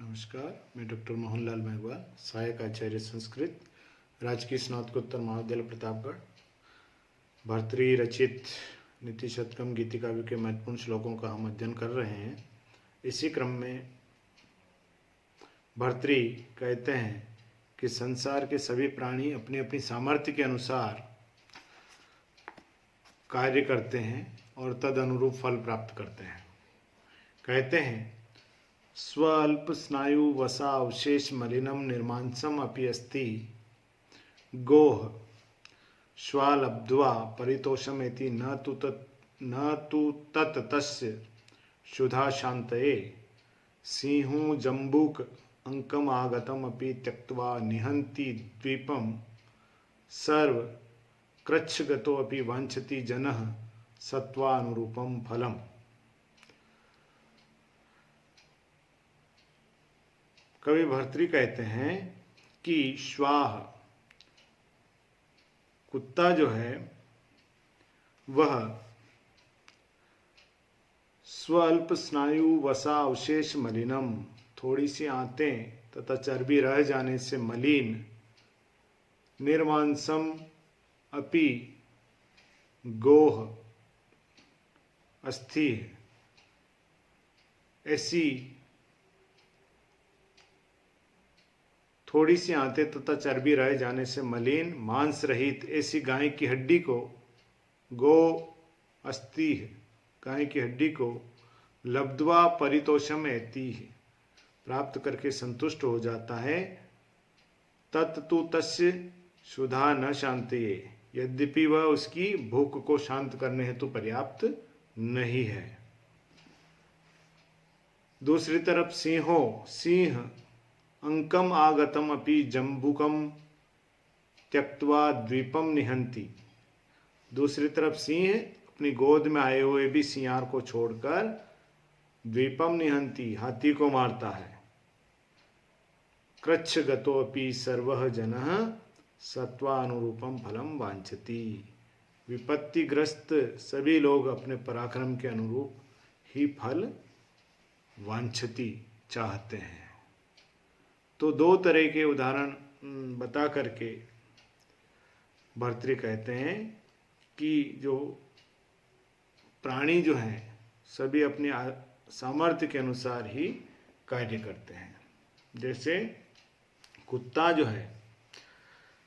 नमस्कार, मैं डॉक्टर मोहनलाल मेघवाल, सहायक आचार्य संस्कृत, राजकीय स्नातकोत्तर महाविद्यालय प्रतापगढ़। भर्तृहरि रचित नीति शतकम गीति काव्य के महत्वपूर्ण श्लोकों का हम अध्ययन कर रहे हैं। इसी क्रम में भर्तृहरि कहते हैं कि संसार के सभी प्राणी अपनी अपनी सामर्थ्य के अनुसार कार्य करते हैं और तद अनुरूप फल प्राप्त करते हैं। कहते हैं, स्वल्प स्नायु वसा अवशेष मलिनम निर्मांसम अपि अस्ति गोह श्वालब्ध्वा परितोषमेति न तु तत् तस्य क्षुधा शान्तये सिंहो जम्बूक अंकम आगतम अपि त्यक्त्वा निहन्ति द्वीपम सर्व कृच्छगतो अपि वाञ्छति जनः सत्वानुरूपम फलम। कवि भर्तृहरि कहते हैं कि श्वाह कुत्ता जो है वह स्वल्प स्नायु वसा अवशेष मलिनम, थोड़ी सी आंतें तथा चर्बी रह जाने से मलिन, निर्मांसम अपि गोह अस्थि, ऐसी थोड़ी सी आंतें तथा चर्बी रह जाने से मलिन मांस रहित ऐसी गाय की हड्डी को गो अस्थि, गाय की हड्डी को लब्ध्वा परितोषम एति, प्राप्त करके संतुष्ट हो जाता है। तत्तु तस्य क्षुधा न शांतये, यद्यपि वह उसकी भूख को शांत करने हेतु पर्याप्त नहीं है। दूसरी तरफ सिंह अंकम आगतम अपि जम्बुकम त्यक्त्वा द्वीपम निहंति, दूसरी तरफ सिंह अपनी गोद में आए हुए भी सियार को छोड़कर द्वीपम निहंति, हाथी को मारता है। कृच्छगतो अपि सर्वः जनः सत्वानुरूपम फलम वांछति, विपत्तिग्रस्त सभी लोग अपने पराक्रम के अनुरूप ही फल वांछति, चाहते हैं। तो दो तरह के उदाहरण बता करके भर्तृहरि कहते हैं कि जो प्राणी जो हैं सभी अपने सामर्थ्य के अनुसार ही कार्य करते हैं। जैसे कुत्ता जो है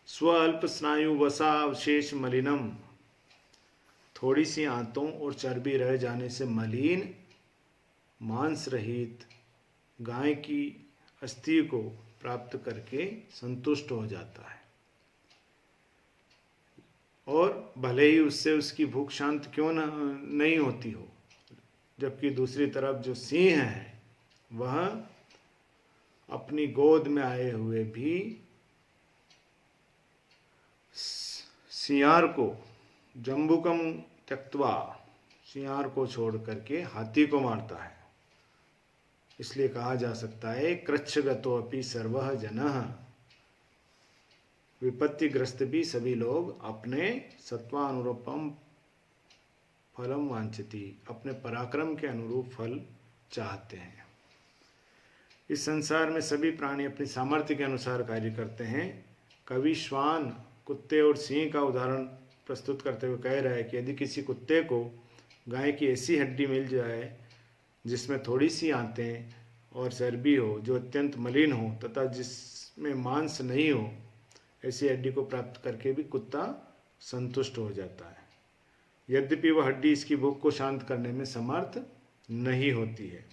स्वल्प स्नायु वसा अवशेष मलिनम, थोड़ी सी आंतों और चर्बी रह जाने से मलिन मांस रहित गाय की अस्थि को प्राप्त करके संतुष्ट हो जाता है, और भले ही उससे उसकी भूख शांत क्यों नहीं होती हो। जबकि दूसरी तरफ जो सिंह है वह अपनी गोद में आए हुए भी सियार को जम्बुकम त्यक्त्वा, सियार को छोड़ करके हाथी को मारता है। इसलिए कहा जा सकता है कृच्छगतो अपि सर्वः जनः, विपत्तिग्रस्त भी सभी लोग अपने सत्वानुरूपम फलम वांछति, अपने पराक्रम के अनुरूप फल चाहते हैं। इस संसार में सभी प्राणी अपनी सामर्थ्य के अनुसार कार्य करते हैं। कवि श्वान कुत्ते और सिंह का उदाहरण प्रस्तुत करते हुए कह रहा है कि यदि किसी कुत्ते को गाय की ऐसी हड्डी मिल जाए जिसमें थोड़ी सी आंतें और चर्बी हो, जो अत्यंत मलिन हो तथा जिसमें मांस नहीं हो, ऐसी हड्डी को प्राप्त करके भी कुत्ता संतुष्ट हो जाता है, यद्यपि वह हड्डी इसकी भूख को शांत करने में समर्थ नहीं होती है।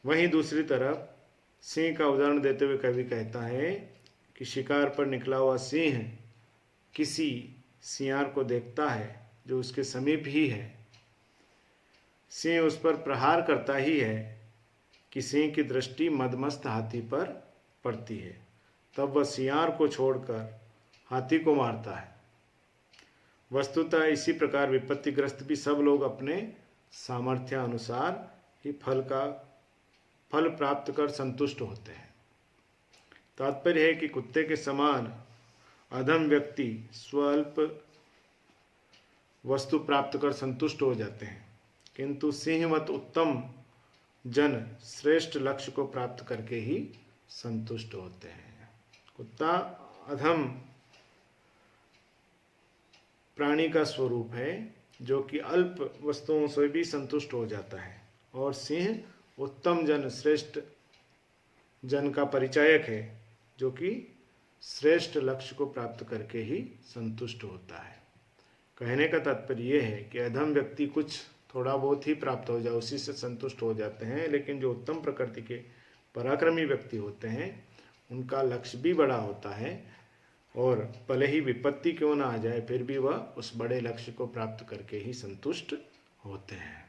वहीं दूसरी तरफ सिंह का उदाहरण देते हुए कवि कहता है कि शिकार पर निकला हुआ सिंह किसी सियार को देखता है जो उसके समीप ही है। सिंह उस पर प्रहार करता ही है कि सिंह की दृष्टि मदमस्त हाथी पर पड़ती है, तब वह सियार को छोड़कर हाथी को मारता है। वस्तुतः इसी प्रकार विपत्तिग्रस्त भी सब लोग अपने सामर्थ्य अनुसार ही फल प्राप्त कर संतुष्ट होते हैं। तात्पर्य है कि कुत्ते के समान अधम व्यक्ति स्वल्प वस्तु प्राप्त कर संतुष्ट हो जाते हैं, किंतु सिंहवत उत्तम जन श्रेष्ठ लक्ष्य को प्राप्त करके ही संतुष्ट होते हैं। कुत्ता अधम प्राणी का स्वरूप है जो कि अल्प वस्तुओं से भी संतुष्ट हो जाता है, और सिंह उत्तम जन श्रेष्ठ जन का परिचायक है जो कि श्रेष्ठ लक्ष्य को प्राप्त करके ही संतुष्ट होता है। कहने का तात्पर्य यह है कि अधम व्यक्ति कुछ थोड़ा बहुत ही प्राप्त हो जाए उसी से संतुष्ट हो जाते हैं, लेकिन जो उत्तम प्रकृति के पराक्रमी व्यक्ति होते हैं उनका लक्ष्य भी बड़ा होता है, और भले ही विपत्ति क्यों ना आ जाए फिर भी वह उस बड़े लक्ष्य को प्राप्त करके ही संतुष्ट होते हैं।